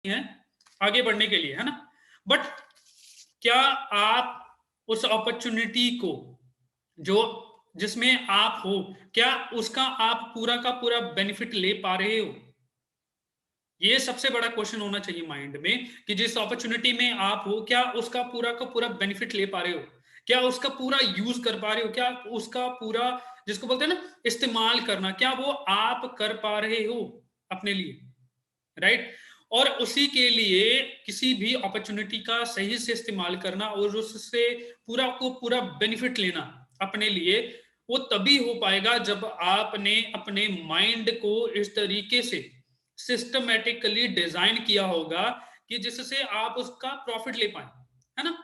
है आगे बढ़ने के लिए, है ना। बट क्या आप उस अपॉर्चुनिटी को जो जिसमें आप हो, क्या उसका आप पूरा का पूरा बेनिफिट ले पा रहे हो? ये सबसे बड़ा क्वेश्चन होना चाहिए माइंड में कि जिस अपॉर्चुनिटी में आप हो, क्या उसका पूरा का पूरा बेनिफिट ले पा रहे हो? क्या उसका पूरा यूज कर पा रहे हो? क्या उसका पूरा, जिसको बोलते हैं ना इस्तेमाल करना, क्या वो आप कर पा रहे हो अपने लिए? राइट। और उसी के लिए किसी भी अपॉर्चुनिटी का सही से इस्तेमाल करना और उससे पूरा को पूरा बेनिफिट लेना अपने लिए, वो तभी हो पाएगा जब आपने अपने माइंड को इस तरीके से सिस्टमेटिकली डिजाइन किया होगा कि जिससे आप उसका प्रॉफिट ले पाए, है ना।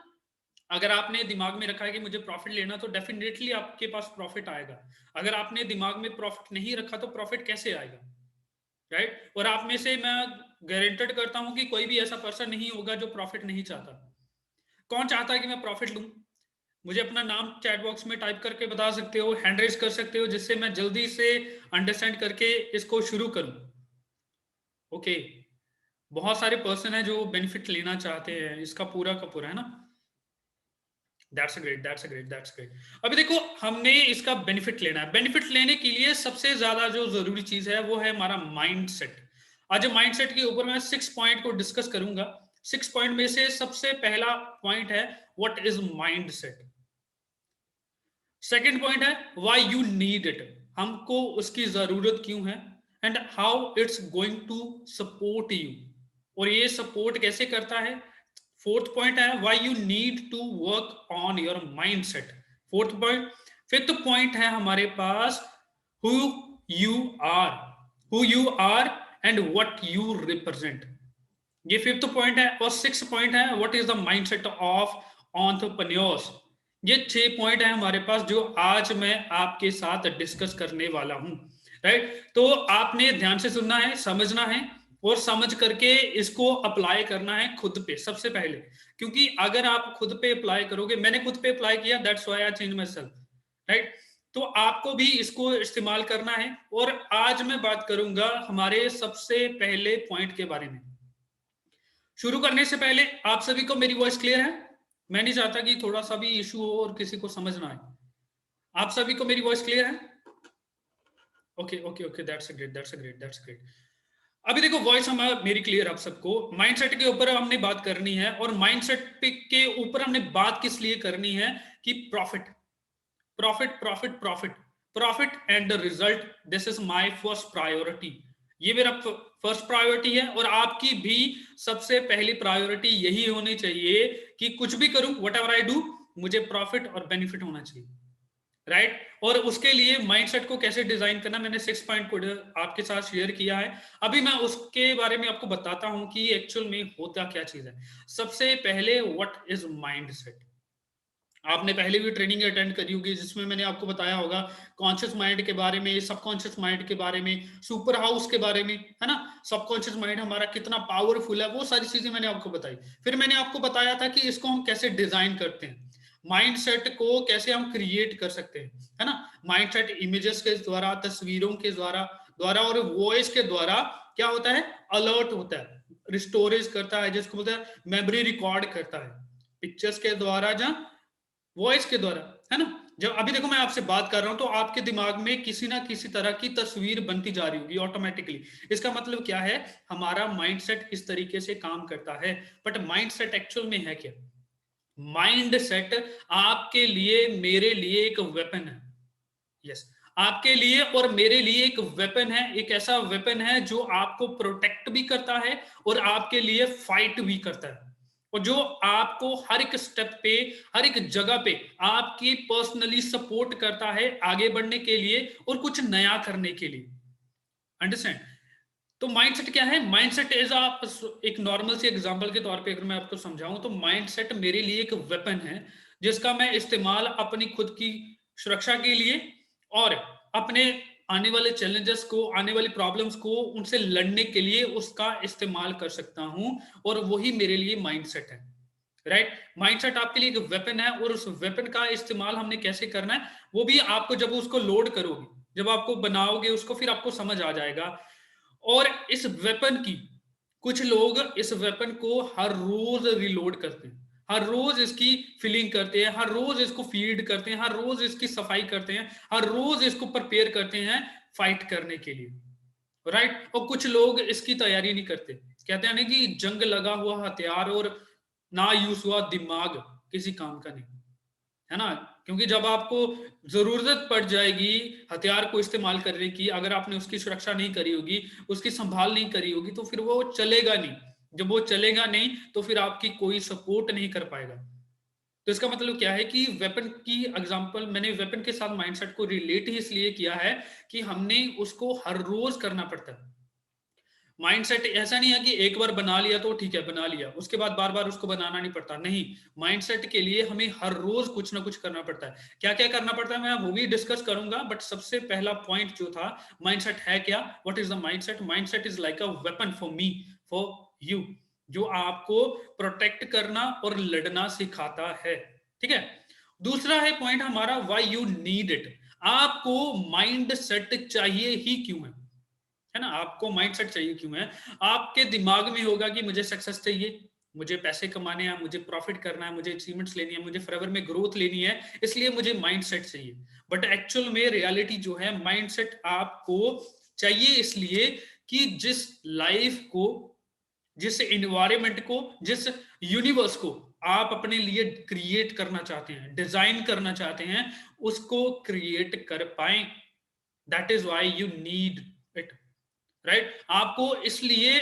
अगर आपने दिमाग में रखा है कि मुझे प्रॉफिट लेना, तो डेफिनेटली आपके पास प्रॉफिट आएगा। अगर आपने दिमाग में प्रॉफिट नहीं रखा तो प्रॉफिट कैसे आएगा? राइट। और आप में से मैं गारंटेड करता हूं कि कोई भी ऐसा पर्सन नहीं होगा जो प्रॉफिट नहीं चाहता। कौन चाहता है कि मैं प्रॉफिट लूं? मुझे अपना नाम चैट बॉक्स में टाइप करके बता सकते हो, हैंड रेज कर सकते हो, जिससे मैं जल्दी से अंडरस्टैंड करके इसको शुरू करूं। ओके। बहुत सारे पर्सन है जो बेनिफिट लेना चाहते हैं इसका पूरा का पूरा, है ना। That's great, that's great, that's great. अभी देखो, हमने इसका बेनिफिट लेना है। बेनिफिट लेने के लिए सबसे ज्यादा जो जरूरी चीज है वो है हमारा माइंड सेट। आज माइंड सेट के ऊपर मैं 6 पॉइंट को डिस्कस करूंगा। 6 पॉइंट में से सबसे पहला पॉइंट है what is mindset. Second point है व्हाई यू नीड इट, हमको उसकी जरूरत क्यों है। And how it's going to support you, और ये सपोर्ट कैसे करता है। फोर्थ पॉइंट है why you need to work on your mindset. Fourth point. Fifth point है हमारे पास who you are, who you are and what you represent. ये फिफ्थ पॉइंट है। और सिक्स पॉइंट है what is the mindset of entrepreneurs. ये 6 point है हमारे पास जो आज मैं आपके साथ डिस्कस करने वाला हूं। राइट। तो आपने ध्यान से सुनना है, समझना है, और समझ करके इसको अप्लाई करना है खुद पे सबसे पहले। क्योंकि अगर आप खुद पे अप्लाई करोगे, मैंने खुद पे अप्लाई किया, that's why I change my self. Right. तो आपको भी इसको इस्तेमाल करना है। और आज मैं बात करूंगा हमारे सबसे पहले पॉइंट के बारे में। शुरू करने से पहले आप सभी को मेरी वॉइस क्लियर है? मैं नहीं चाहता कि थोड़ा सा भी इशू हो और किसी को समझ ना आए। आप सभी को मेरी वॉइस क्लियर है? Okay okay okay, that's great, that's great, that's great. अभी देखो, वॉइस हम मेरी क्लियर आप सबको। माइंडसेट के ऊपर हमने बात करनी है, और माइंडसेट के ऊपर हमने बात किस लिए करनी है कि profit, profit, profit, profit, profit and the result, this is my first priority. ये मेरा फर्स्ट प्रायोरिटी है, और आपकी भी सबसे पहली प्रायोरिटी यही होनी चाहिए कि कुछ भी करूं, वट एवर आई डू, मुझे प्रॉफिट और बेनिफिट होना चाहिए। राइट। और उसके लिए माइंडसेट को कैसे डिजाइन करना, मैंने 6 पॉइंट को आपके साथ शेयर किया है। अभी मैं उसके बारे में आपको बताता हूं कि एक्चुअल में होता क्या चीज है। सबसे पहले व्हाट इज माइंडसेट। आपने पहले भी ट्रेनिंग अटेंड करी होगी जिसमें मैंने आपको बताया होगा कॉन्शियस माइंड के बारे में, सबकॉन्शियस माइंड के बारे में, सुपर हाउस के बारे में, है ना। सबकॉन्शियस माइंड हमारा कितना पावरफुल है, वो सारी चीजें मैंने आपको बताई। फिर मैंने आपको बताया था कि इसको हम कैसे डिजाइन करते हैं, माइंड सेट को कैसे हम क्रिएट कर सकते हैं, है ना। माइंड सेट इमेजेस के द्वारा, तस्वीरों के द्वारा द्वारा और वॉइस के द्वारा क्या होता है, अलर्ट होता है, रिस्टोरेज करता है, जिसको बोलते हैं मेमोरी रिकॉर्ड करता है। पिक्चर्स के द्वारा, जहाँ वॉइस के द्वारा, है ना। जब अभी देखो मैं आपसे बात कर रहा हूं तो आपके दिमाग में किसी ना किसी तरह की तस्वीर बनती जा रही होगी ऑटोमेटिकली। इसका मतलब क्या है, हमारा माइंडसेट इस तरीके से काम करता है। बट माइंडसेट एक्चुअल में है क्या? माइंड सेट आपके लिए, मेरे लिए एक वेपन है। यस, आपके लिए और मेरे लिए एक वेपन है। एक ऐसा वेपन है जो आपको प्रोटेक्ट भी करता है और आपके लिए फाइट भी करता है, और जो आपको हर एक स्टेप पे, हर एक जगह पे आपकी पर्सनली सपोर्ट करता है आगे बढ़ने के लिए और कुछ नया करने के लिए। अंडरस्टैंड? तो माइंडसेट क्या है? माइंडसेट इज आप एक नॉर्मल सी एग्जांपल के तौर पे अगर मैं आपको समझाऊं तो माइंडसेट मेरे लिए एक वेपन है जिसका मैं इस्तेमाल अपनी खुद की सुरक्षा के लिए और अपने आने वाले चैलेंजेस को, आने वाली प्रॉब्लम्स को, उनसे लड़ने के लिए उसका इस्तेमाल कर सकता हूं, और वही मेरे लिए माइंडसेट है। राइट। माइंडसेट आपके लिए एक वेपन है, और उस वेपन का इस्तेमाल हमने कैसे करना है वो भी आपको, जब उसको लोड करोगे, जब आपको बनाओगे उसको, फिर आपको समझ आ जाएगा। और इस वेपन की कुछ लोग इस वेपन को हर रोज रिलोड करते हैं, हर रोज इसकी फिलिंग करते हैं, हर रोज इसको फीड करते हैं, हर रोज इसकी सफाई करते हैं, हर रोज इसको प्रिपेयर करते हैं फाइट करने के लिए, राइट। और कुछ लोग इसकी तैयारी नहीं करते, कहते हैं ना कि जंग लगा हुआ हथियार और ना यूज हुआ दिमाग किसी काम का नहीं, है ना। क्योंकि जब आपको जरूरत पड़ जाएगी हथियार को इस्तेमाल करने की, अगर आपने उसकी सुरक्षा नहीं करी होगी, उसकी संभाल नहीं करी होगी, तो फिर वो चलेगा नहीं। जब वो चलेगा नहीं तो फिर आपकी कोई सपोर्ट नहीं कर पाएगा। तो इसका मतलब क्या है कि वेपन की एग्जांपल मैंने वेपन के साथ माइंडसेट को रिलेट ही इसलिए किया है कि हमने उसको हर रोज करना पड़ता है। माइंडसेट ऐसा नहीं है कि एक बार बना लिया तो ठीक है, बना लिया, उसके बाद बार बार उसको बनाना नहीं पड़ता, नहीं। माइंडसेट के लिए हमें हर रोज कुछ ना कुछ करना पड़ता है। क्या क्या करना पड़ता है मैं वो भी डिस्कस करूंगा, बट सबसे पहला पॉइंट जो था, माइंडसेट है क्या, what is the mindset. Mindset is like a weapon for me, for you, जो आपको प्रोटेक्ट करना और लड़ना सिखाता है, ठीक है। दूसरा है पॉइंट हमारा, व्हाई यू नीड इट। आपको माइंड सेट चाहिए ही क्यों है ना। आपको माइंडसेट चाहिए क्यों है। आपके दिमाग में होगा कि मुझे सक्सेस चाहिए, मुझे पैसे कमाने हैं, मुझे प्रॉफिट करना है, मुझे अचीवमेंट्स लेनी है, मुझे फॉरएवर में ग्रोथ लेनी है, इसलिए मुझे माइंडसेट चाहिए। बट एक्चुअल में रियलिटी जो है, माइंडसेट आपको चाहिए इसलिए कि जिस लाइफ को, जिस इन्वायरमेंट को, जिस यूनिवर्स को आप अपने लिए क्रिएट करना चाहते हैं, डिजाइन करना चाहते हैं, उसको क्रिएट कर पाए। That is why you need it, right. आपको इसलिए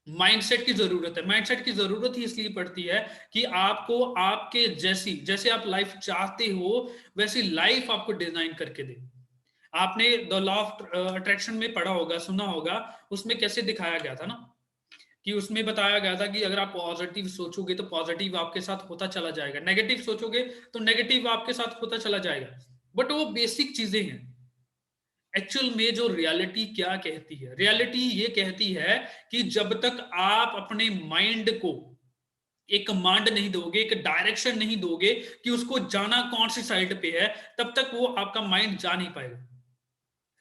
माइंडसेट की जरूरत है। माइंडसेट की जरूरत ही इसलिए पड़ती है कि आपको आपके जैसी, जैसे आप लाइफ चाहते हो वैसी लाइफ आपको डिजाइन करके दे। आपने द लॉ ऑफ अट्रैक्शन में पढ़ा होगा, सुना होगा, उसमें कैसे दिखाया गया था ना, कि उसमें बताया गया था कि अगर आप पॉजिटिव सोचोगे तो पॉजिटिव आपके साथ होता चला जाएगा, नेगेटिव सोचोगे तो नेगेटिव आपके साथ होता चला जाएगा। बट वो बेसिक चीजें हैं। एक्चुअल में जो रियलिटी क्या कहती है, रियलिटी ये कहती है कि जब तक आप अपने माइंड को एक कमांड नहीं दोगे, एक डायरेक्शन नहीं दोगे कि उसको जाना कौन सी साइड पे है, तब तक वो आपका माइंड जा नहीं पाएगा,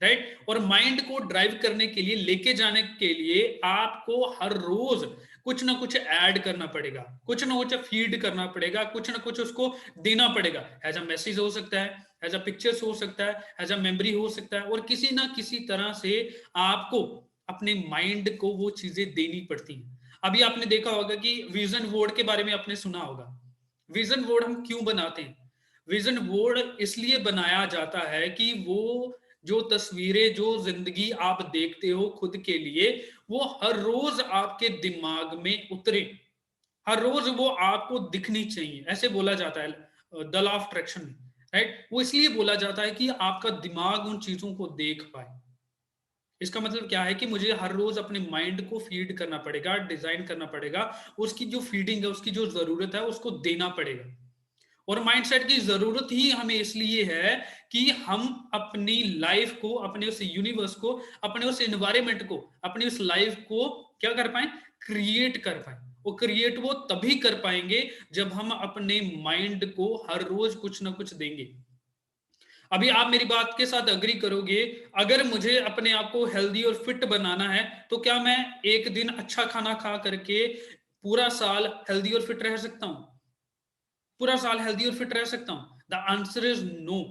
राइट। और माइंड को ड्राइव करने के लिए, लेके जाने के लिए आपको हर रोज कुछ ना कुछ ऐड करना पड़ेगा, कुछ ना कुछ फीड करना पड़ेगा, कुछ ना कुछ उसको देना पड़ेगा। एज अ मैसेज हो सकता है, एज अ पिक्चर्स हो सकता है, एज अ मेमोरी हो सकता है, और किसी ना किसी तरह से आपको अपने माइंड को वो चीजें देनी पड़ती हैं। अभी आपने देखा होगा कि विजन बोर्ड के बारे में आपने सुना होगा। विजन बोर्ड हम क्यों बनाते हैं। विजन बोर्ड इसलिए बनाया जाता है कि वो जो तस्वीरें, जो जिंदगी आप देखते हो खुद के लिए, वो हर रोज आपके दिमाग में उतरे, हर रोज वो आपको दिखनी चाहिए। ऐसे बोला जाता है द लॉ ऑफ अट्रैक्शन में, राइट। वो इसलिए बोला जाता है कि आपका दिमाग उन चीजों को देख पाए। इसका मतलब क्या है कि मुझे हर रोज अपने माइंड को फीड करना पड़ेगा, डिजाइन करना पड़ेगा, उसकी जो फीडिंग है, उसकी जो जरूरत है उसको देना पड़ेगा। और माइंडसेट की जरूरत ही हमें इसलिए है कि हम अपनी लाइफ को, अपने उस यूनिवर्स को, अपने उस एनवायरमेंट को, अपनी उस लाइफ को क्या कर पाए, क्रिएट कर पाए। वो क्रिएट वो तभी कर पाएंगे जब हम अपने माइंड को हर रोज कुछ ना कुछ देंगे। अभी आप मेरी बात के साथ अग्री करोगे, अगर मुझे अपने आप को हेल्दी और फिट बनाना है तो क्या मैं एक दिन अच्छा खाना खा करके पूरा साल हेल्दी और फिट रह सकता हूं, पूरा साल हेल्दी और फिट रह सकता हूं? The answer is no.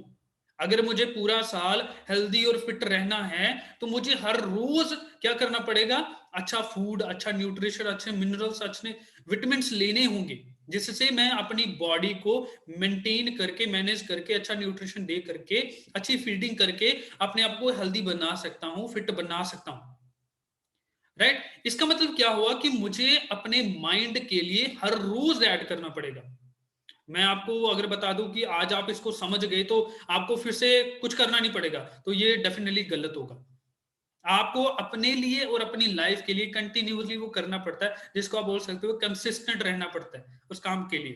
अगर मुझे पूरा साल हेल्दी और फिट रहना है तो मुझे हर रोज क्या करना पड़ेगा, अच्छा फूड, अच्छा न्यूट्रिशन, अच्छे मिनरल्स, अच्छे विटामिन लेने होंगे, जिससे मैं अपनी बॉडी को मेंटेन करके, मैनेज करके, अच्छा न्यूट्रिशन दे करके, अच्छी फीडिंग करके अपने आप को हेल्दी बना सकता हूं, फिट बना सकता हूं, राइट। इसका मतलब क्या हुआ कि मुझे अपने माइंड के लिए हर रोज ऐड करना पड़ेगा। मैं आपको अगर बता दूं कि आज आप इसको समझ गए तो आपको फिर से कुछ करना नहीं पड़ेगा, तो ये डेफिनेटली गलत होगा। आपको अपने लिए और अपनी लाइफ के लिए कंटिन्यूसली वो करना पड़ता है, जिसको आप बोल सकते हो कंसिस्टेंट रहना पड़ता है उस काम के लिए,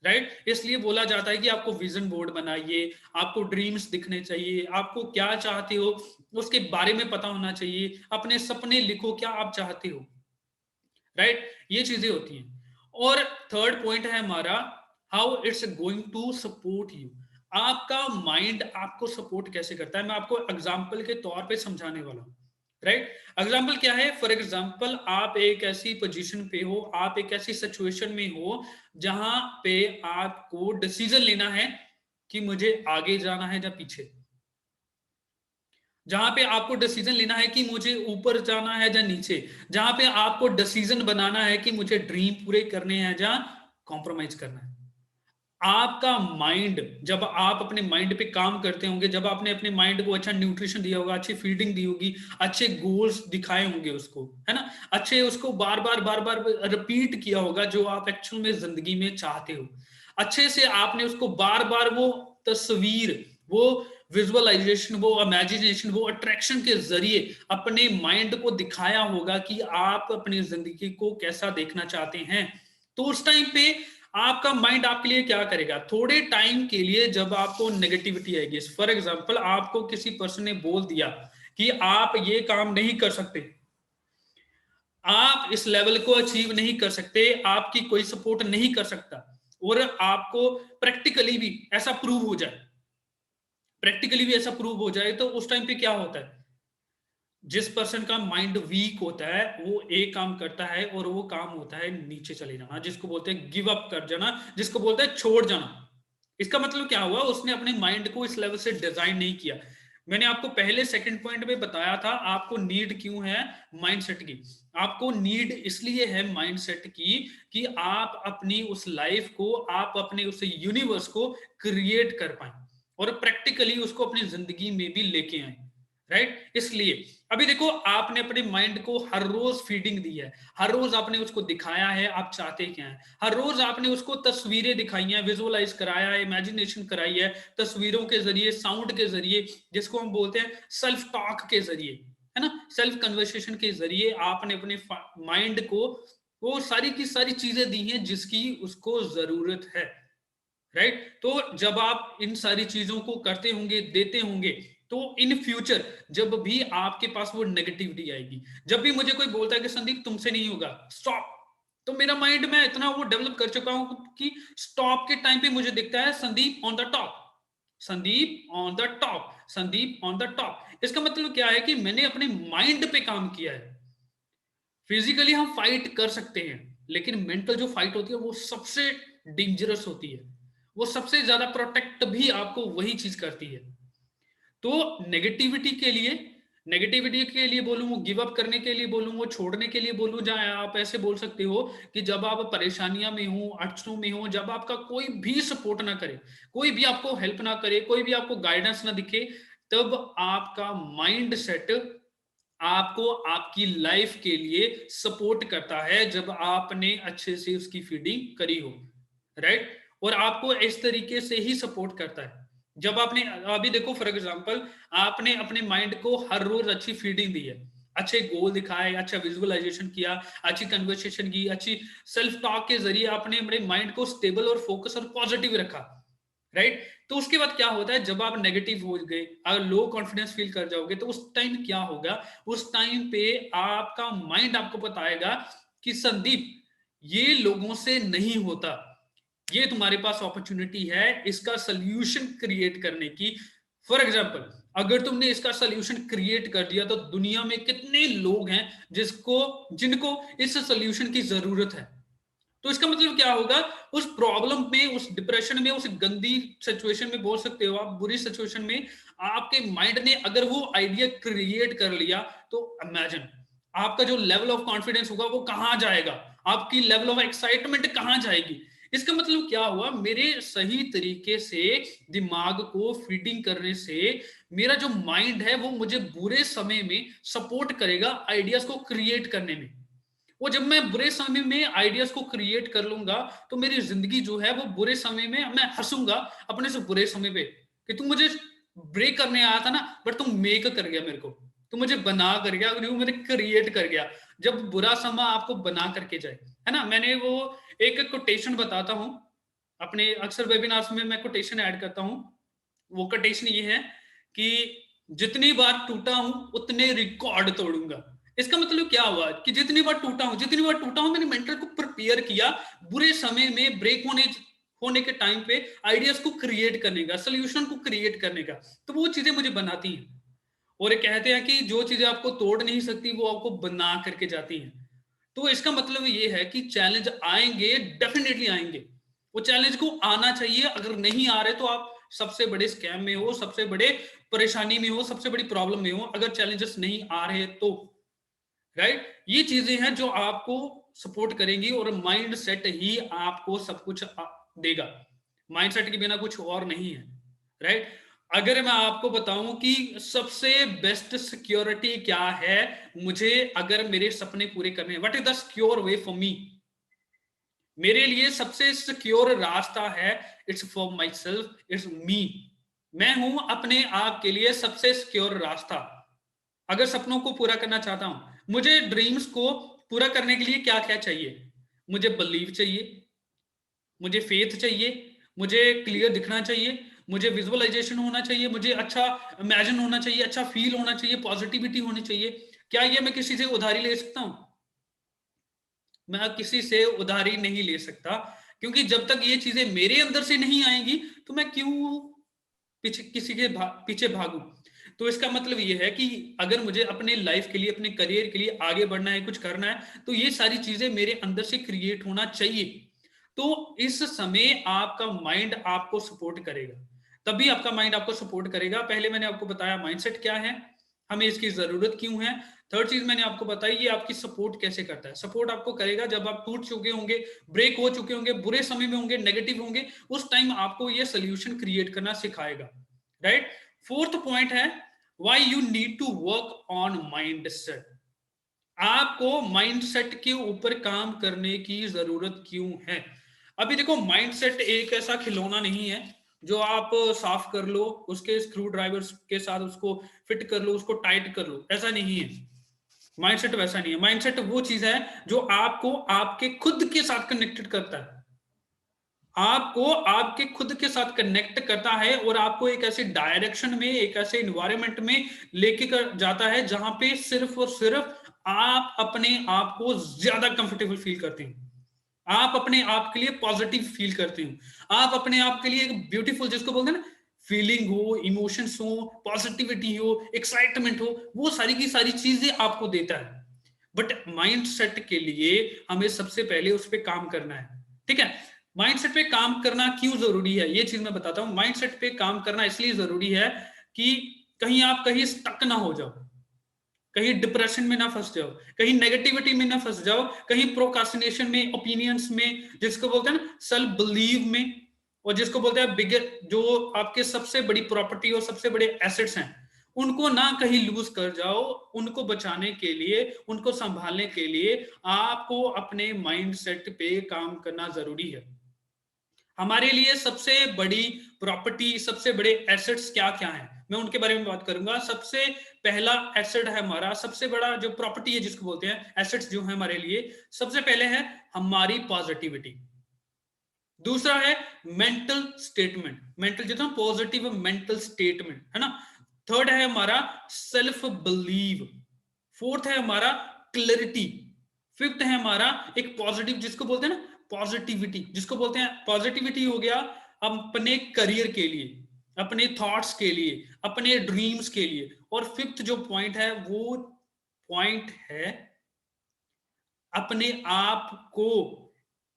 राइट। इसलिए बोला जाता है कि आपको विजन बोर्ड बनाइए, आपको ड्रीम्स दिखने चाहिए, आपको क्या चाहते हो उसके बारे में पता होना चाहिए, अपने सपने लिखो क्या आप चाहते हो, राइट। ये चीजें होती हैं। और थर्ड पॉइंट है हमारा, how it's going to support you. आपका माइंड आपको सपोर्ट कैसे करता है, मैं आपको एग्जाम्पल के तौर पे समझाने वाला हूं। राइट। एग्जाम्पल क्या है? फॉर एग्जाम्पल आप एक ऐसी पोजीशन पे हो, आप एक ऐसी सिचुएशन में हो जहां पे आपको डिसीजन लेना है कि मुझे आगे जाना है या पीछे। जहां पे आपको डिसीजन लेना है कि मुझे ऊपर जाना है या नीचे। जहां पे आपको डिसीजन बनाना है कि मुझे ड्रीम पूरे करने हैं या कॉम्प्रोमाइज करना है। आपका माइंड, जब आप अपने माइंड पे काम करते होंगे, जब आपने अपने माइंड को अच्छा न्यूट्रिशन दिया होगा, अच्छी फीडिंग दी होगी, अच्छे गोल्स दिखाए होंगे उसको, है ना, अच्छे उसको बार बार रिपीट किया होगा जो आप एक्चुअल में जिंदगी में चाहते हो, अच्छे से आपने उसको बार बार वो तस्वीर, वो विजुअलाइजेशन, वो इमेजिनेशन, वो अट्रैक्शन के जरिए अपने माइंड को दिखाया होगा कि आप अपनी जिंदगी को कैसा देखना चाहते हैं। तो उस टाइम पे आपका माइंड आपके लिए क्या करेगा? थोड़े टाइम के लिए जब आपको नेगेटिविटी आएगी, फॉर एग्जांपल आपको किसी पर्सन ने बोल दिया कि आप ये काम नहीं कर सकते, आप इस लेवल को अचीव नहीं कर सकते, आपकी कोई सपोर्ट नहीं कर सकता, और आपको प्रैक्टिकली भी ऐसा प्रूव हो जाए, प्रैक्टिकली भी ऐसा प्रूव हो जाए, तो उस टाइम पे क्या होता है? जिस पर्सन का माइंड वीक होता है वो एक काम करता है, और वो काम होता है नीचे चले जाना, जिसको बोलते हैं गिव अप कर जाना, जिसको बोलते हैं छोड़ जाना। इसका मतलब क्या हुआ? उसने अपने माइंड को इस लेवल से डिजाइन नहीं किया। मैंने आपको पहले सेकंड पॉइंट में बताया था आपको नीड क्यों है माइंडसेट की। आपको नीड इसलिए है माइंडसेट की कि आप अपनी उस लाइफ को, आप अपने उस यूनिवर्स को क्रिएट कर पाए और प्रैक्टिकली उसको अपनी जिंदगी में भी लेके आए, राइट। इसलिए अभी देखो, आपने अपने माइंड को हर रोज फीडिंग दी है, हर रोज आपने उसको दिखाया है आप चाहते क्या है, हर रोज आपने उसको तस्वीरें दिखाई हैं, विजुअलाइज कराया है, इमेजिनेशन कराई है, तस्वीरों के जरिए, साउंड के जरिए, जिसको हम बोलते हैं सेल्फ टॉक के जरिए, है ना, सेल्फ कन्वर्सेशन के जरिए आपने अपने माइंड को वो सारी की सारी चीजें दी हैं जिसकी उसको जरूरत है, राइट। तो जब आप इन सारी चीजों को करते होंगे, देते होंगे, तो इन फ्यूचर जब भी आपके पास वो नेगेटिविटी आएगी, जब भी मुझे कोई बोलता है कि संदीप तुमसे नहीं होगा, स्टॉप, तो मेरा माइंड में इतना वो डेवलप कर चुका हूं कि स्टॉप के टाइम पे मुझे दिखता है Sandeep on the top, Sandeep on the top, Sandeep on the top. इसका मतलब क्या है कि मैंने अपने माइंड पे काम किया है। फिजिकली हम फाइट कर सकते हैं, लेकिन मेंटल जो फाइट होती है वो सबसे डेंजरस होती है, वो सबसे ज्यादा प्रोटेक्ट भी आपको वही चीज करती है। तो नेगेटिविटी के लिए, नेगेटिविटी के लिए बोलूं, वो गिव अप करने के लिए बोलूं, वो छोड़ने के लिए बोलूं, जहां आप ऐसे बोल सकते हो कि जब आप परेशानियां में हो, अड़चनों में हो, जब आपका कोई भी सपोर्ट ना करे, कोई भी आपको हेल्प ना करे, कोई भी आपको गाइडेंस ना दिखे, तब आपका माइंड सेट आपको आपकी लाइफ के लिए सपोर्ट करता है, जब आपने अच्छे से उसकी फीडिंग करी हो, राइट। और आपको इस तरीके से ही सपोर्ट करता है जब आपने, अभी देखो फॉर एग्जांपल, आपने अपने माइंड को हर रोज अच्छी फीडिंग दी है, अच्छे गोल दिखाए, अच्छा विजुअलाइजेशन किया, अच्छी कन्वर्सेशन की, अच्छी सेल्फ टॉक के जरिए आपने अपने माइंड को स्टेबल और फोकस और पॉजिटिव रखा, राइट। तो उसके बाद क्या होता है, जब आप नेगेटिव हो गए, अगर लो कॉन्फिडेंस फील कर जाओगे, तो उस टाइम क्या होगा? उस टाइम पे आपका माइंड आपको बताएगा कि संदीप, ये लोगों से नहीं होता, ये तुम्हारे पास अपॉर्चुनिटी है इसका सोल्यूशन क्रिएट करने की। फॉर एग्जाम्पल, अगर तुमने इसका सोल्यूशन क्रिएट कर दिया, तो दुनिया में कितने लोग हैं जिसको जिनको इस सोल्यूशन की जरूरत है। तो इसका मतलब क्या होगा? उस प्रॉब्लम में, उस डिप्रेशन में, उस गंदी सिचुएशन में बोल सकते हो आप, बुरी सिचुएशन में आपके माइंड ने अगर वो आइडिया क्रिएट कर लिया, तो इमेजिन आपका जो लेवल ऑफ कॉन्फिडेंस होगा वो कहां जाएगा, आपकी लेवल ऑफ एक्साइटमेंट कहां जाएगी। इसका मतलब क्या हुआ? मेरे सही तरीके से दिमाग को फीडिंग करने से मेरा जो माइंड है वो मुझे बुरे समय में सपोर्ट करेगा आइडियाज को क्रिएट करने में। वो जब मैं बुरे समय में आइडियाज को क्रिएट कर लूंगा, तो मेरी जिंदगी जो है वो बुरे समय में मैं हंसूंगा अपने से बुरे समय पे कि तुम मुझे ब्रेक करने आया था ना, बट तुम मेक कर गया मेरे को, तुम मुझे बना कर गया, मेरे क्रिएट कर गया। जब बुरा समय आपको बना करके जाए, है ना, मैंने वो एक कोटेशन बताता हूं अपने अक्सर वेबिनार्स में, मैं कोटेशन ऐड करता हूं। वो कोटेशन ये है कि जितनी बार टूटा हूं उतने रिकॉर्ड तोड़ूंगा। इसका मतलब क्या हुआ कि जितनी बार टूटा हूं, जितनी बार टूटा हूं, मैंने मेंटल को प्रिपेयर किया बुरे समय में, ब्रेक होने होने के टाइम पे आइडियाज को क्रिएट करने का, सोल्यूशन को क्रिएट करने का। तो वो चीजें मुझे बनाती हैं। और ये कहते हैं कि जो चीजें आपको तोड़ नहीं सकती वो आपको बना करके जाती हैं। तो इसका मतलब ये है कि चैलेंज आएंगे, डेफिनेटली आएंगे, वो चैलेंज को आना चाहिए। अगर नहीं आ रहे तो आप सबसे बड़े स्कैम में हो, सबसे बड़े परेशानी में हो, सबसे बड़ी प्रॉब्लम में हो, अगर चैलेंजेस नहीं आ रहे तो। राइट, ये चीजें हैं जो आपको सपोर्ट करेंगी, और माइंड सेट ही आपको सब कुछ देगा। माइंड सेट के बिना कुछ और नहीं है। राइट, अगर मैं आपको बताऊं कि सबसे बेस्ट सिक्योरिटी क्या है, मुझे अगर मेरे सपने पूरे करने हैं, what is the secure way for me, मेरे लिए सबसे सिक्योर रास्ता है, it's for my self, it's me. मैं हूं अपने आप के लिए सबसे सिक्योर रास्ता। अगर सपनों को पूरा करना चाहता हूं, मुझे ड्रीम्स को पूरा करने के लिए क्या क्या चाहिए, मुझे बिलीव चाहिए, मुझे फेथ चाहिए, मुझे क्लियर दिखना चाहिए, मुझे विजुअलाइजेशन होना चाहिए, मुझे अच्छा इमेजिन होना चाहिए, अच्छा फील होना चाहिए, पॉजिटिविटी होनी चाहिए। क्या ये मैं किसी से उधारी ले सकता हूं? मैं किसी से उधारी नहीं ले सकता, क्योंकि जब तक ये चीजें मेरे अंदर से नहीं आएंगी तो मैं क्यों पीछे किसी के पीछे भागू। तो इसका मतलब ये है कि अगर मुझे अपने लाइफ के लिए, अपने करियर के लिए आगे बढ़ना है, कुछ करना है, तो ये सारी चीजें मेरे अंदर से क्रिएट होना चाहिए। तो इस समय आपका माइंड आपको सपोर्ट करेगा, तभी आपका माइंड आपको सपोर्ट करेगा। पहले मैंने आपको बताया माइंडसेट क्या है, हमें इसकी जरूरत क्यों है। थर्ड चीज मैंने आपको बताई, ये आपकी सपोर्ट कैसे करता है। सपोर्ट आपको करेगा जब आप टूट चुके होंगे, ब्रेक हो चुके होंगे, बुरे समय में होंगे, नेगेटिव होंगे, उस टाइम आपको ये सोल्यूशन क्रिएट करना सिखाएगा। राइट, फोर्थ पॉइंट है, why you need to work on mind set. आपको माइंडसेट के ऊपर काम करने की जरूरत क्यों है? अभी देखो, माइंडसेट एक ऐसा खिलौना नहीं है जो आप साफ कर लो, उसके स्क्रू ड्राइवर्स के साथ उसको फिट कर लो, उसको टाइट कर लो, ऐसा नहीं है। माइंडसेट वैसा नहीं है। माइंडसेट वो चीज है जो आपको आपके खुद के साथ कनेक्टेड करता है, आपको आपके खुद के साथ कनेक्ट करता है, और आपको एक ऐसे डायरेक्शन में, एक ऐसे इन्वायरमेंट में लेके कर जाता है जहां पे सिर्फ और सिर्फ आप अपने आप को ज्यादा कंफर्टेबल फील करते हैं, आप अपने आप के लिए पॉजिटिव फील करते हो, आप अपने आप के लिए एक ब्यूटीफुल, जिसको बोलते हैं ना, फीलिंग हो, इमोशंस हो, पॉजिटिविटी हो, एक्साइटमेंट हो, वो सारी की सारी चीजें आपको देता है। बट माइंड सेट के लिए हमें सबसे पहले उस पर काम करना है। ठीक है, माइंडसेट पे काम करना क्यों जरूरी है, ये चीज मैं बताता हूं। माइंडसेट पे काम करना इसलिए जरूरी है कि कहीं आप कहीं स्टक ना हो जाओ, कहीं डिप्रेशन में ना फंस जाओ, कहीं नेगेटिविटी में ना फंस जाओ, कहीं प्रोकास्टिनेशन में, ओपिनियंस में, जिसको बोलते हैं ना सेल्फ बिलीव में, और जिसको बोलते हैं बिगर, जो आपके सबसे बड़ी प्रॉपर्टी और सबसे बड़े एसेट्स हैं, उनको ना कहीं लूज कर जाओ। उनको बचाने के लिए, उनको संभालने के लिए आपको अपने माइंड सेट पे काम करना जरूरी है। हमारे लिए सबसे बड़ी प्रॉपर्टी, सबसे बड़े एसेट्स क्या क्या हैं, मैं उनके बारे में बात करूंगा। सबसे पहला एसेट है हमारा, सबसे बड़ा जो प्रॉपर्टी है जिसको बोलते हैं एसेट्स जो है हमारे लिए, सबसे पहले है हमारी पॉजिटिविटी। दूसरा है मेंटल स्टेटमेंट, मेंटल जितना पॉजिटिव मेंटल स्टेटमेंट है ना। थर्ड है हमारा सेल्फ बिलीव। फोर्थ है हमारा क्लैरिटी। फिफ्थ है हमारा एक पॉजिटिव, जिसको बोलते हैं ना पॉजिटिविटी, जिसको बोलते हैं पॉजिटिविटी हो गया अपने करियर के लिए, अपने थॉट्स के लिए, अपने ड्रीम्स के लिए। और फिफ्थ जो पॉइंट है वो पॉइंट है अपने आप को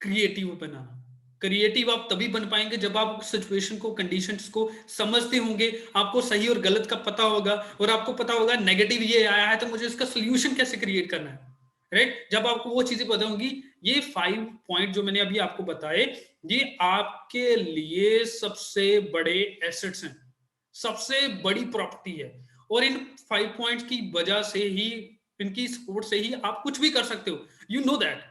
क्रिएटिव बनाना। क्रिएटिव आप तभी बन पाएंगे जब आप सिचुएशन को, कंडीशंस को समझते होंगे, आपको सही और गलत का पता होगा, और आपको पता होगा नेगेटिव ये आया है तो मुझे इसका सोल्यूशन कैसे क्रिएट करना है। राइट, जब आपको वो चीजें पता होंगी, ये 5 पॉइंट जो मैंने अभी आपको बताए, ये आपके लिए सबसे बड़े एसेट्स हैं, सबसे बड़ी प्रॉपर्टी है। और इन 5 पॉइंट्स की वजह से ही, इनकी सपोर्ट से ही आप कुछ भी कर सकते हो। यू नो दैट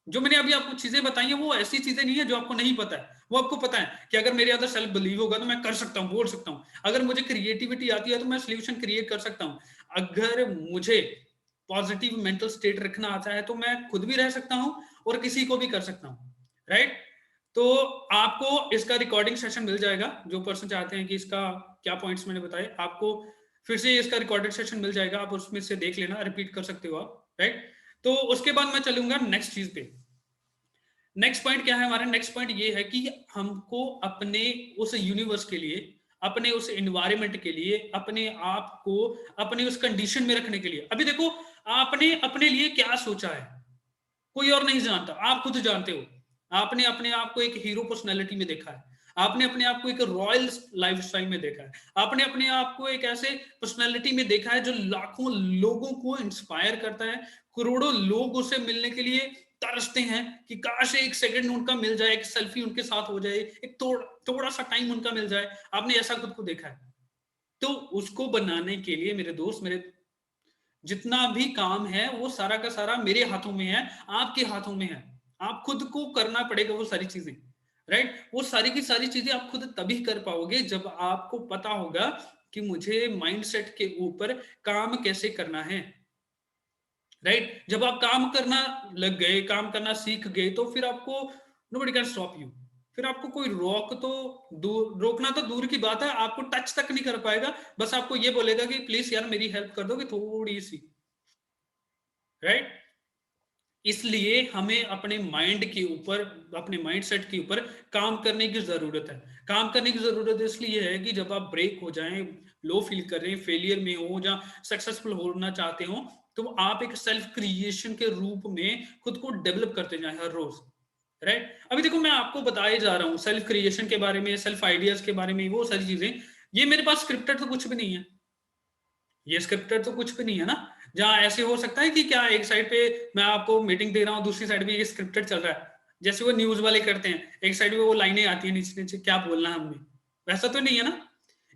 जो मैंने अभी आपको चीजें बताई हैं वो ऐसी चीजें नहीं है जो आपको नहीं पता है, वो आपको पता है कि अगर मेरे अंदर सेल्फ बिलीव होगा तो मैं कर सकता हूँ, बोल सकता हूँ। अगर मुझे क्रिएटिविटी आती है तो मैं सोल्यूशन क्रिएट कर सकता हूँ। अगर मुझे पॉजिटिव मेंटल स्टेट रखना आता है तो मैं खुद भी रह सकता हूँ और किसी को भी कर सकता हूँ। राइट, तो आपको इसका रिकॉर्डिंग सेशन मिल जाएगा, जो पर्सन चाहते हैं कि इसका क्या पॉइंट्स मैंने बताए, आपको फिर से इसका रिकॉर्डेड सेशन मिल जाएगा, आप उसमें से देख लेना, रिपीट कर सकते हो आप। राइट, तो उसके बाद मैं चलूंगा नेक्स्ट चीज पे। नेक्स्ट पॉइंट क्या है हमारा? नेक्स्ट पॉइंट ये है कि हमको अपने उस यूनिवर्स के लिए, अपने उस एनवायरनमेंट के लिए, अपने आप को अपने उस कंडीशन में रखने के लिए। अभी देखो, आपने अपने लिए क्या सोचा है, कोई और नहीं जानता, आप खुद जानते हो। आपने अपने आप को एक हीरो पर्सनैलिटी में देखा है, आपने अपने आप को एक रॉयल लाइफस्टाइल में देखा है, आपने अपने आप को एक ऐसे पर्सनैलिटी में देखा है जो लाखों लोगों को इंस्पायर करता है। करोड़ों लोग उससे मिलने के लिए तरसते हैं कि काश एक सेकंड उनका मिल जाए, एक सेल्फी उनके साथ हो जाए, एक थोड़ा सा टाइम उनका मिल जाए। आपने ऐसा खुद को देखा है। तो उसको बनाने के लिए मेरे दोस्त, मेरे जितना भी काम है वो सारा का सारा मेरे हाथों में है, आपके हाथों में है। आप खुद को करना पड़ेगा वो सारी चीजें, राइट। वो सारी की सारी चीजें आप खुद तभी कर पाओगे जब आपको पता होगा कि मुझे माइंडसेट के ऊपर काम कैसे करना है, राइट। जब आप काम करना लग गए, काम करना सीख गए, तो फिर आपको नोबडी कैन स्टॉप यू। फिर आपको कोई रोकना तो दूर की बात है, आपको टच तक नहीं कर पाएगा। बस आपको ये बोलेगा कि प्लीज यार मेरी हेल्प कर दोगे थोड़ी सी, राइट। इसलिए हमें अपने माइंड के ऊपर, अपने माइंडसेट के ऊपर काम करने की जरूरत है। काम करने की जरूरत इसलिए है कि जब आप ब्रेक हो जाएं, लो फील कर रहे हैं, फेलियर में हो या सक्सेसफुल होना चाहते हो, तो आप एक सेल्फ क्रिएशन के रूप में खुद को डेवलप करते जाएं हर रोज, राइट। अभी देखो, मैं आपको बताए जा रहा हूँ सेल्फ क्रिएशन के बारे में, सेल्फ आइडियाज के बारे में, वो सारी चीजें। ये मेरे पास स्क्रिप्टेड तो कुछ भी नहीं है, ये स्क्रिप्टेड तो कुछ भी नहीं है ना। जहां ऐसे हो सकता है कि क्या एक साइड पे मैं आपको मीटिंग दे रहा हूँ, दूसरी साइड पे ये स्क्रिप्टेड चल रहा है, जैसे वो न्यूज वाले करते हैं, एक साइड पे वो लाइनें आती है नीचे नीचे क्या बोलना है हमने, वैसा तो नहीं है ना।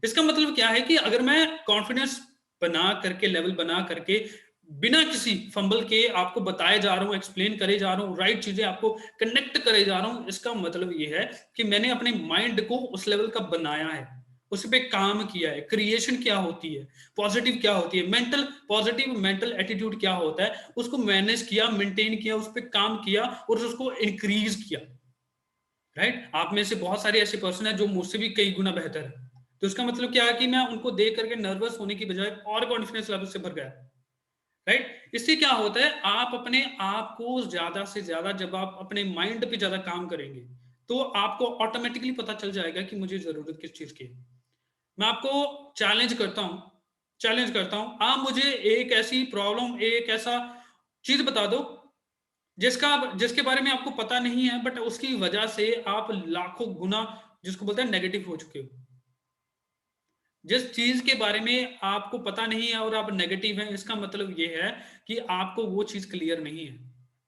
इसका मतलब क्या है कि अगर मैं कॉन्फिडेंस बना करके, लेवल बना करके, बिना किसी फंबल के आपको बताए जा रहा हूँ, एक्सप्लेन करे जा रहा हूँ, राइट चीजें आपको कनेक्ट करे जा रहा हूँ, इसका मतलब ये है कि मैंने अपने माइंड को उस लेवल का बनाया है, उस पर काम किया है। क्रिएशन क्या होती है, पॉजिटिव क्या होती है, मेंटल पॉजिटिव मेंटल एटीट्यूड क्या होता है, उसको मैनेज किया, मेंटेन किया, उस पर काम किया और उसको इंक्रीज किया, राइट। आप में से बहुत सारे ऐसे पर्सन है जो मुझसे भी कई गुना बेहतर है। तो इसका मतलब क्या है कि मैं उनको देख करके नर्वस होने की बजाय और कॉन्फिडेंस लेवल से भर गया, राइट। इससे क्या होता है, आप अपने आप को ज्यादा से ज्यादा, जब आप अपने माइंड पे ज्यादा काम करेंगे, तो आपको ऑटोमेटिकली पता चल जाएगा कि मुझे जरूरत किस चीज की है। मैं आपको चैलेंज करता हूं, आप मुझे एक ऐसी प्रॉब्लम, एक ऐसा चीज बता दो जिसके बारे में आपको पता नहीं है, बट उसकी वजह से आप लाखों गुना, जिसको बोलते हैं, नेगेटिव हो चुके हो। जिस चीज के बारे में आपको पता नहीं है और आप नेगेटिव हैं, इसका मतलब ये है कि आपको वो चीज क्लियर नहीं है,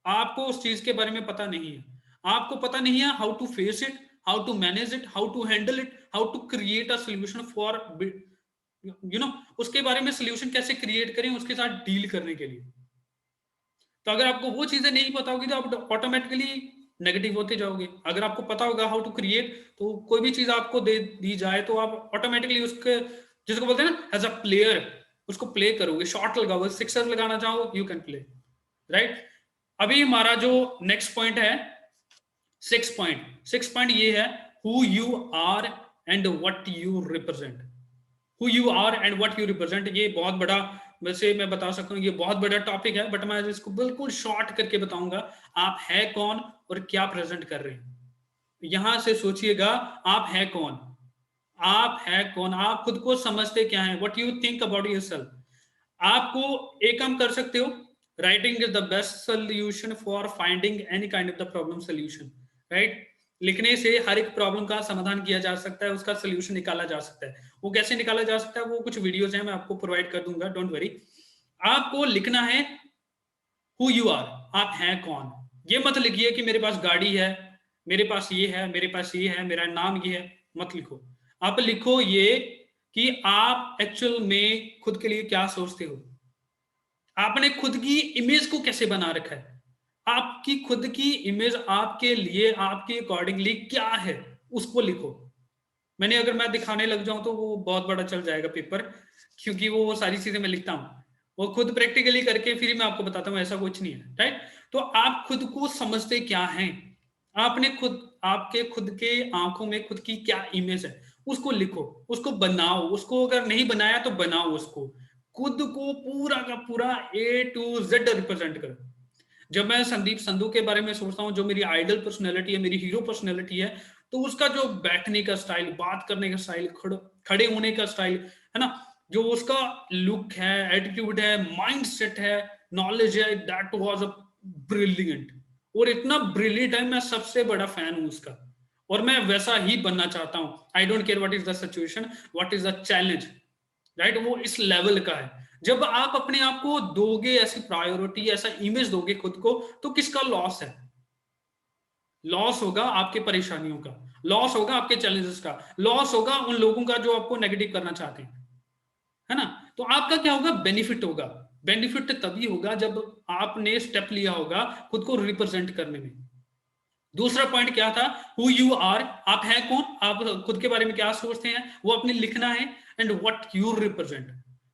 आपको उस चीज के बारे में पता नहीं है, आपको पता नहीं है how to face it, how to manage it, how to handle it, how to create a solution for, उसके बारे में सोल्यूशन कैसे क्रिएट करें उसके साथ डील करने के लिए। तो अगर आपको वो चीजें नहीं पता होगी तो आप ऑटोमेटिकली नेगेटिव होते जाओगे। अगर आपको पता होगा हाउ टू क्रिएट, तो कोई भी चीज आपको दे दी जाए तो आप ऑटोमेटिकली उसके, जिसको बोलते हैं ना, एज अ प्लेयर उसको प्ले करोगे। शॉट लगाओगे, सिक्सर लगाना चाहो, यू कैन प्ले, राइट। अभी हमारा जो नेक्स्ट पॉइंट है, सिक्स पॉइंट ये है, who you are and what you represent. Who you are and what you represent, ये बहुत बड़ा, वैसे मैं बता सकता हूँ ये बहुत बड़ा टॉपिक है, बट मैं इसको बिल्कुल शॉर्ट करके बताऊंगा। आप है कौन और क्या प्रेजेंट कर रहे हैं, यहां से सोचिएगा। आप है कौन, आप है कौन, आप खुद को समझते क्या है, what you think about yourself. आपको एक काम कर सकते हो, writing is the best solution for finding any kind of the problem solution, right. लिखने से हर एक प्रॉब्लम का समाधान किया जा सकता है, उसका सोल्यूशन निकाला जा सकता है। वो कैसे निकाला जा सकता है, वो कुछ वीडियोस हैं, मैं आपको प्रोवाइड कर दूंगा, डोंट वरी। आपको लिखना है हु यू आर, आप हैं कौन। ये मत लिखिए कि मेरे पास गाड़ी है, मेरे पास ये है, मेरे पास ये है, मेरा नाम ये है, मत लिखो। आप लिखो ये कि आप एक्चुअल में खुद के लिए क्या सोचते हो, आपने खुद की इमेज को कैसे बना रखा है, आपकी खुद की इमेज आपके लिए, आपके अकॉर्डिंगली क्या है, उसको लिखो। अगर मैं दिखाने लग जाऊं तो वो बहुत बड़ा चल जाएगा पेपर, क्योंकि वो सारी चीजें मैं लिखता हूं, वो खुद प्रैक्टिकली करके फिर मैं आपको बताता हूं, ऐसा कुछ नहीं है, राइट। तो आप खुद को समझते क्या हैं, आपने खुद, आपके खुद के आंखों में खुद की क्या इमेज है, उसको लिखो, उसको बनाओ, उसको अगर नहीं बनाया तो बनाओ उसको, खुद को पूरा का पूरा A to Z रिप्रेजेंट करो। जब मैं संदीप संधू के बारे में सोचता हूँ, जो मेरी आइडल पर्सनैलिटी है, मेरी हीरो पर्सनैलिटी है, तो उसका जो बैठने का स्टाइल, बात करने का स्टाइल, खड़े होने का स्टाइल, है ना? जो उसका लुक है, एटीट्यूड है, माइंडसेट है, नॉलेज है, दैट वाज़ अ ब्रिलियंट। और इतना ब्रिलियंट है, मैं सबसे बड़ा फैन हूँ उसका। और मैं वैसा ही बनना चाहता हूँ। I don't care what is the situation, what is the challenge, right? वो इस लेवल का है। जब आप अपने आप को दोगे ऐसी प्रायोरिटी, ऐसा इमेज दोगे खुद को, तो किसका लॉस है? लॉस होगा आपके परेशानियों का, लॉस होगा आपके चैलेंजेस का, लॉस होगा उन लोगों का जो आपको नेगेटिव करना चाहते हैं, है ना? तो आपका क्या होगा? बेनिफिट होगा। बेनिफिट तभी होगा जब आपने स्टेप लिया होगा खुद को रिप्रेजेंट करने में। दूसरा पॉइंट क्या था? हु यू आर, आप हैं कौन, आप खुद के बारे में क्या सोचते हैं, वो अपने लिखना है। And what you represent.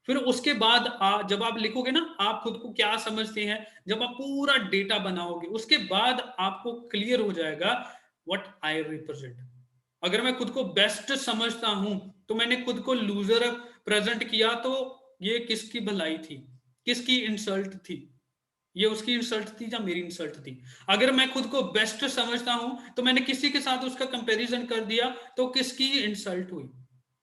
फिर उसके बाद जब आप लिखोगे ना, आप खुद को क्या समझते हैं, जब आप पूरा डेटा बनाओगे, उसके बाद आपको क्लियर हो जाएगा व्हाट आई रिप्रेजेंट। अगर मैं खुद को बेस्ट समझता हूं, तो मैंने खुद को लूजर प्रेजेंट किया, तो ये किसकी भलाई थी, किसकी इंसल्ट थी? ये उसकी इंसल्ट थी या मेरी इंसल्ट थी? अगर मैं खुद को बेस्ट समझता हूं, तो मैंने किसी के साथ उसका कंपैरिजन कर दिया, तो किसकी इंसल्ट हुई?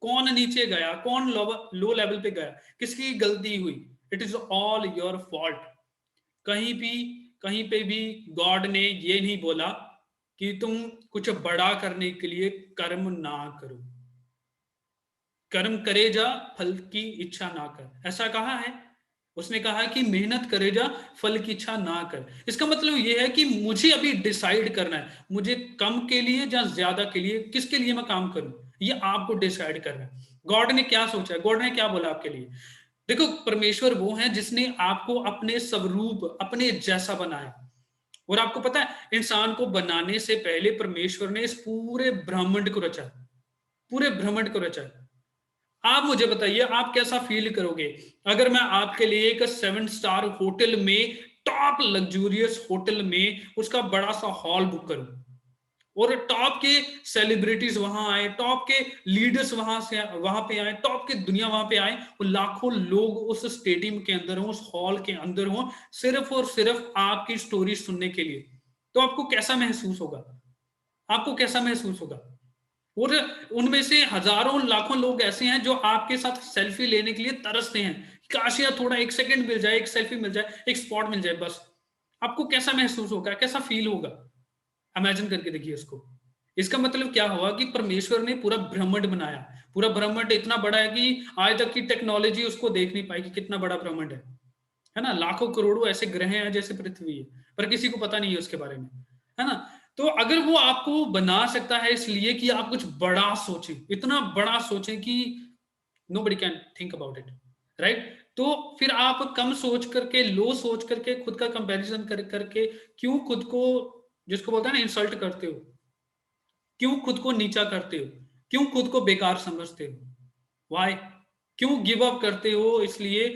कौन नीचे गया, कौन लो लेवल पे गया, किसकी गलती हुई? It is all your fault. कहीं भी, कहीं पे भी गॉड ने ये नहीं बोला कि तुम कुछ बड़ा करने के लिए कर्म ना करो। कर्म करे जा, फल की इच्छा ना कर, ऐसा कहा है। उसने कहा कि मेहनत करे जा, फल की इच्छा ना कर। इसका मतलब ये है कि मुझे अभी डिसाइड करना है, मुझे कम के लिए या ज्यादा के लिए, किसके लिए मैं काम करूं, ये आपको डिसाइड करना है। गॉड ने क्या सोचा, गॉड ने क्या बोला आपके लिए? देखो, परमेश्वर वो है जिसने आपको अपने स्वरूप, अपने जैसा बनाया। और आपको पता है, इंसान को बनाने से पहले परमेश्वर ने इस पूरे ब्रह्मांड को रचा, पूरे ब्रह्मांड को रचा। आप मुझे बताइए, आप कैसा फील करोगे अगर मैं आपके लिए एक 7 स्टार होटल में, टॉप लग्जूरियस होटल में, उसका बड़ा सा हॉल बुक करूं, और टॉप के सेलिब्रिटीज वहां आए, टॉप के लीडर्स वहां पे आए, टॉप की दुनिया वहां पे आए, और लाखों लोग उस स्टेडियम के अंदर हो, उस हॉल के अंदर हो, सिर्फ और सिर्फ आपकी स्टोरी सुनने के लिए। तो आपको कैसा महसूस होगा? आपको कैसा महसूस होगा? और उनमें से हजारों लाखों लोग ऐसे हैं जो आपके साथ सेल्फी लेने के लिए तरसते हैं, काश यार थोड़ा 1 सेकंड मिल जाए, एक सेल्फी मिल जाए, एक स्पॉट मिल जाए बस। आपको कैसा महसूस होगा, कैसा फील होगा? इमेजिन करके देखिए इसको। इसका मतलब क्या हुआ कि परमेश्वर ने पूरा ब्रह्मांड बनाया। पूरा ब्रह्मांड इतना बड़ा है कि आज तक की टेक्नोलॉजी उसको देख नहीं पाई कि कितना बड़ा ब्रह्मांड है ना? लाखों करोड़ों ऐसे ग्रह हैं जैसे पृथ्वी है, पर किसी को पता नहीं है उसके बारे में, है ना? तो अगर वो आपको बना सकता है इसलिए कि आप कुछ बड़ा सोचें, इतना बड़ा सोचें कि nobody can think about it, right? तो फिर आप कम सोच करके, लो सोच करके, खुद का कंपैरिजन कर करके क्यों खुद को, जिसको बोलते हैं ना, इंसल्ट करते हो? क्यों खुद को नीचा करते हो? क्यों खुद को बेकार समझते हो? वाई? क्यों गिव अप करते हो? इसलिए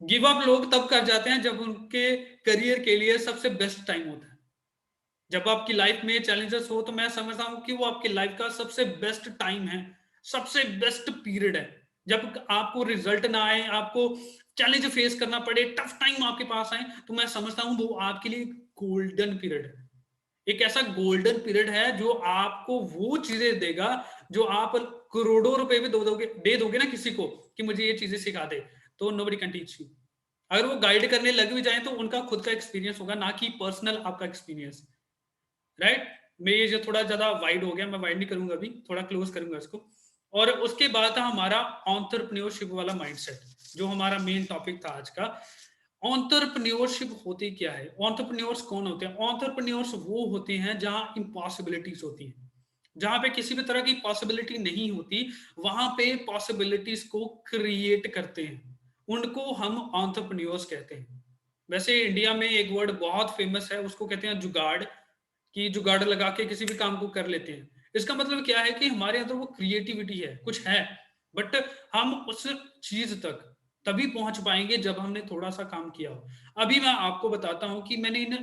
गिव अप लोग तब कर जाते हैं जब उनके करियर के लिए सबसे बेस्ट टाइम होता है। जब आपकी लाइफ में चैलेंजेस हो, तो मैं समझता हूँ कि वो आपकी लाइफ का सबसे बेस्ट टाइम है, सबसे बेस्ट पीरियड है। जब आपको रिजल्ट ना आए, आपको चैलेंज फेस करना पड़े, टफ टाइम आपके पास आए, तो मैं समझता हूँ वो आपके लिए गोल्डन पीरियड है। एक ऐसा गोल्डन पीरियड है जो आपको वो चीजें देगा जो आप करोड़ों रुपए भी दे दोगे ना किसी को कि मुझे ये चीजें सिखा दे, तो नोबडी कैन टीच यू। अगर वो गाइड करने लग भी जाए, तो उनका खुद का एक्सपीरियंस होगा, ना कि पर्सनल आपका एक्सपीरियंस, राइट? मैं ये जो थोड़ा ज्यादा वाइड हो गया, मैं वाइड नहीं करूंगा, अभी थोड़ा क्लोज करूंगा इसको। और उसके बाद था हमारा ऑन्टरप्रेन्योरशिप वाला माइंडसेट, जो हमारा मेन टॉपिक था आज का। ऑन्टरप्रेन्योरशिप होती क्या है? ऑन्टरप्रेन्योर्स कौन होते हैं? ऑन्टरप्रेन्योर्स वो होते हैं जहां इम्पॉसिबिलिटीज होती हैं, जहां पे किसी भी तरह की पॉसिबिलिटी नहीं होती, वहां पे पॉसिबिलिटीज को क्रिएट करते हैं, उनको हम ऑन्टरप्रेन्योर्स कहते हैं। वैसे इंडिया में एक वर्ड बहुत फेमस है, उसको कहते हैं जुगाड़, कि जुगाड़ लगा के किसी भी काम को कर लेते हैं। इसका मतलब क्या है कि हमारे अंदर वो क्रिएटिविटी है, कुछ है, बट हम उस चीज तक तभी पहुंच पाएंगे जब हमने थोड़ा सा काम किया हो। अभी मैं आपको बताता हूं कि मैंने इन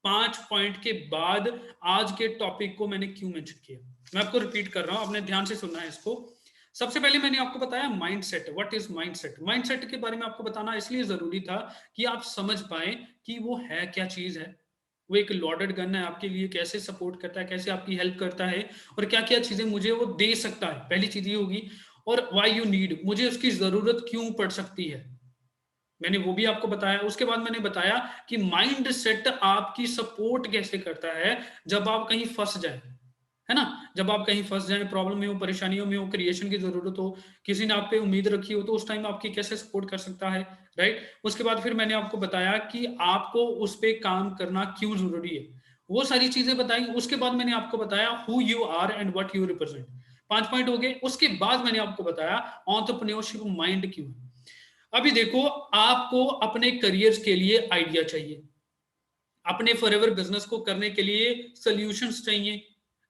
5 पॉइंट के बाद आज के टॉपिक को मैंने क्यों मेंशन किया। मैं आपको रिपीट कर रहा हूं, आपने ध्यान से सुनना है इसको। सबसे पहले मैंने आपको बताया mindset. What is mindset? Mindset के बारे में आपको बताना इसलिए जरूरी था कि आप समझ पाए कि वो है क्या चीज है, वो एक लॉडेड गन है आपके लिए, कैसे सपोर्ट करता है, कैसे आपकी हेल्प करता है, और क्या क्या चीजें मुझे वो दे सकता है, पहली चीज ये होगी। और वाई यू नीड, मुझे उसकी जरूरत क्यों पड़ सकती है, मैंने वो भी आपको बताया। उसके बाद मैंने बताया कि माइंड सेट आपकी सपोर्ट कैसे करता है जब आप कहीं फंस जाए, है ना, जब आप कहीं फंस जाए, प्रॉब्लम में हो, परेशानियों में हो, क्रिएशन की जरूरत हो, किसी ने आप पे उम्मीद रखी हो, तो उस टाइम आपकी कैसे सपोर्ट कर सकता है, राइट। उसके बाद फिर मैंने आपको बताया कि आपको उस पे काम करना क्यों जरूरी है, वो सारी चीजें बताई। उसके बाद मैंने आपको बताया who you are and what you represent, 5 point हो गए। उसके बाद मैंने आपको बताया एंटरप्रेन्योरशिप माइंड क्यों है। अभी देखो, आपको अपने करियर के लिए आइडिया चाहिए, अपने फॉरएवर बिजनेस को करने के लिए सॉल्यूशंस चाहिए,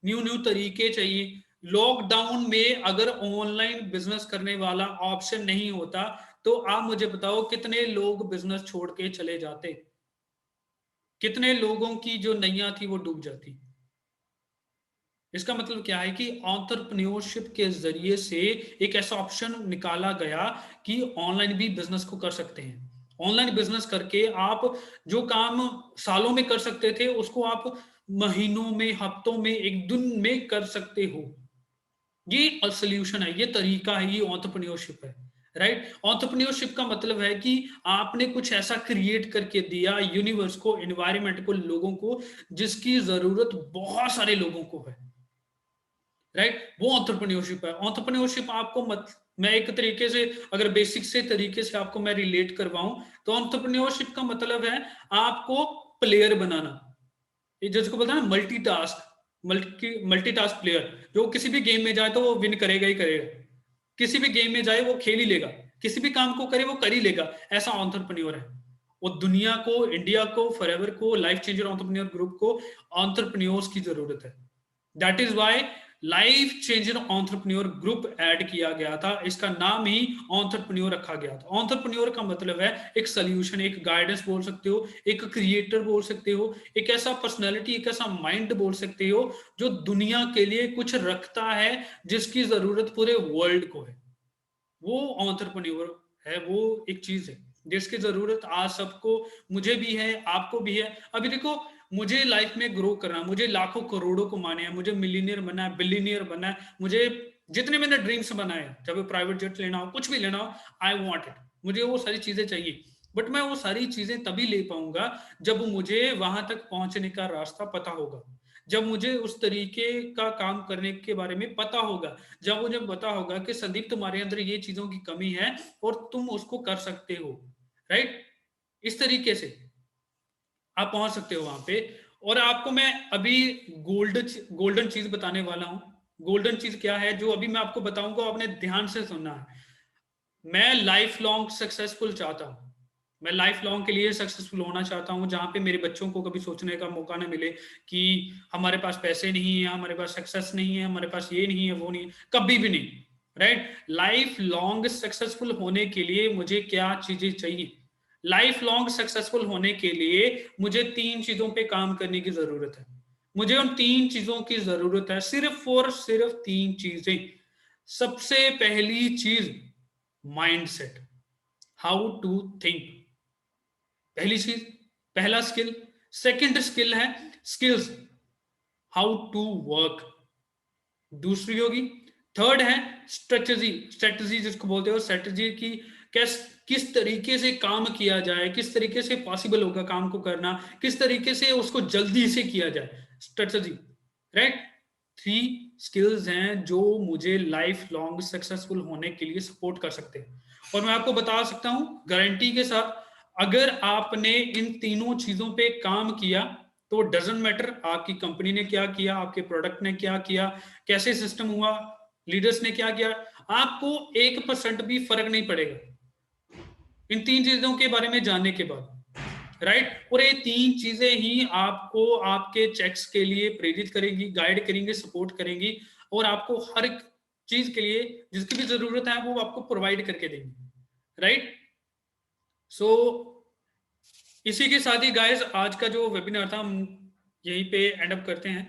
न्यू न्यू तरीके चाहिए। लॉकडाउन में अगर ऑनलाइन बिजनेस करने वाला ऑप्शन नहीं होता, तो आप मुझे बताओ कितने लोग बिजनेस छोड़ के चले जाते, कितने लोगों की जो नैया थी वो डूब जाती। इसका मतलब क्या है कि एंटरप्रेन्योरशिप के जरिए से एक ऐसा ऑप्शन निकाला गया कि ऑनलाइन भी बिजनेस को कर सकते हैं। ऑनलाइन बिजनेस करके आप जो काम सालों में कर सकते थे, उसको आप महीनों में, हफ्तों में, एक दिन में कर सकते हो। ये सोल्यूशन है, ये तरीका है, ये एंटरप्रेन्योरशिप है, राइट। एंटरप्रेन्योरशिप का मतलब है कि आपने कुछ ऐसा क्रिएट करके दिया यूनिवर्स को, एनवायरनमेंट को, लोगों को, जिसकी जरूरत बहुत सारे लोगों को है, राइट। वो एंटरप्रेन्योरशिप है। एंटरप्रेन्योरशिप आपको मैं एक तरीके से, अगर बेसिक से तरीके से आपको मैं रिलेट करवाऊं, तो एंटरप्रेन्योरशिप का मतलब है आपको प्लेयर बनाना, ये जिसको बोलते हैं ना मल्टीटास्क, मल्टीटास्क प्लेयर, जो किसी भी गेम में जाए तो वो विन करेगा ही करेगा, किसी भी गेम में जाए वो खेल ही लेगा, किसी भी काम को करे वो कर ही लेगा, ऐसा एंटरप्रेन्योर है। वो दुनिया को, इंडिया को, फॉरएवर को, लाइफ चेंजर एंटरप्रेन्योर ग्रुप को एंटरप्रेन्योर्स की जरूरत है। That is why life changer entrepreneur group add किया गया था, इसका नाम ही एंटरप्रेन्योर रखा गया था। एंटरप्रेन्योर का मतलब है एक सोल्यूशन, एक गाइडेंस बोल सकते हो, एक क्रिएटर बोल सकते हो, एक ऐसा पर्सनैलिटी, एक ऐसा माइंड बोल सकते हो जो दुनिया के लिए कुछ रखता है, जिसकी जरूरत पूरे वर्ल्ड को है। वो एंटरप्रेन्योर है, वो एक चीज है जिसकी जरूरत आज सबको, मुझे भी है, आपको भी है। अभी देखो, मुझे लाइफ में ग्रो करना है, मुझे लाखों करोड़ों कमाने हैं, मुझे मिलीनियर बनना है, बिलीनियर बनना है, मुझे जितने मैंने ड्रीम्स बनाए हैं, चाहे प्राइवेट जेट लेना हो, कुछ भी लेना हो, आई वॉन्ट इट, मुझे वो सारी चीजें चाहिए। बट मैं वो सारी चीजें तभी ले पाऊंगा जब मुझे वहां तक पहुंचने का रास्ता पता होगा, जब मुझे उस तरीके का काम करने के बारे में पता होगा, जब मुझे पता होगा कि संदीप तुम्हारे अंदर ये चीजों की कमी है और तुम उसको कर सकते हो, राइट। इस तरीके से आप पहुंच सकते हो वहां पे। और आपको मैं अभी गोल्डन चीज बताने वाला हूं। गोल्डन चीज क्या है जो अभी मैं आपको बताऊंगा, आपने ध्यान से सुनना है। मैं लाइफ लॉन्ग सक्सेसफुल चाहता हूं, मैं लाइफ लॉन्ग के लिए सक्सेसफुल होना चाहता हूं, जहां पे मेरे बच्चों को कभी सोचने का मौका ना मिले कि हमारे पास पैसे नहीं है, हमारे पास सक्सेस नहीं है, हमारे पास ये नहीं है, वो नहीं है, कभी भी नहीं, राइट। लाइफ लॉन्ग सक्सेसफुल होने के लिए मुझे क्या चीजें चाहिए, लाइफ लॉन्ग सक्सेसफुल होने के लिए मुझे 3 चीजों पे काम करने की जरूरत है। मुझे उन 3 चीजों की जरूरत है, सिर्फ और सिर्फ 3 चीजें। सबसे पहली चीज, माइंडसेट, हाउ टू थिंक, पहली चीज, पहला स्किल। सेकंड स्किल है स्किल्स, हाउ टू वर्क, दूसरी होगी। थर्ड है स्ट्रेटजी, स्ट्रेटजी जिसको बोलते हो, स्ट्रेटजी की किस तरीके से काम किया जाए, किस तरीके से पॉसिबल होगा काम को करना, किस तरीके से उसको जल्दी से किया जाए, स्ट्रेटजी, राइट। 3 स्किल्स हैं जो मुझे लाइफ लॉन्ग सक्सेसफुल होने के लिए सपोर्ट कर सकते हैं। और मैं आपको बता सकता हूं गारंटी के साथ, अगर आपने इन तीनों चीजों पे काम किया, तो डजेंट मैटर आपकी कंपनी ने क्या किया, आपके प्रोडक्ट ने क्या किया, कैसे सिस्टम हुआ, लीडर्स ने क्या किया, आपको 1% भी फर्क नहीं पड़ेगा इन 3 चीजों के बारे में जानने के बाद, राइट। और ये 3 चीजें ही आपको आपके चेक्स के लिए प्रेरित करेगी, गाइड करेंगे, सपोर्ट करेंगी, और आपको हर एक चीज के लिए जिसकी भी जरूरत है वो आपको प्रोवाइड करके देंगे, राइट। सो इसी के साथ ही गाइस आज का जो वेबिनार था हम यहीं पे एंड अप करते हैं।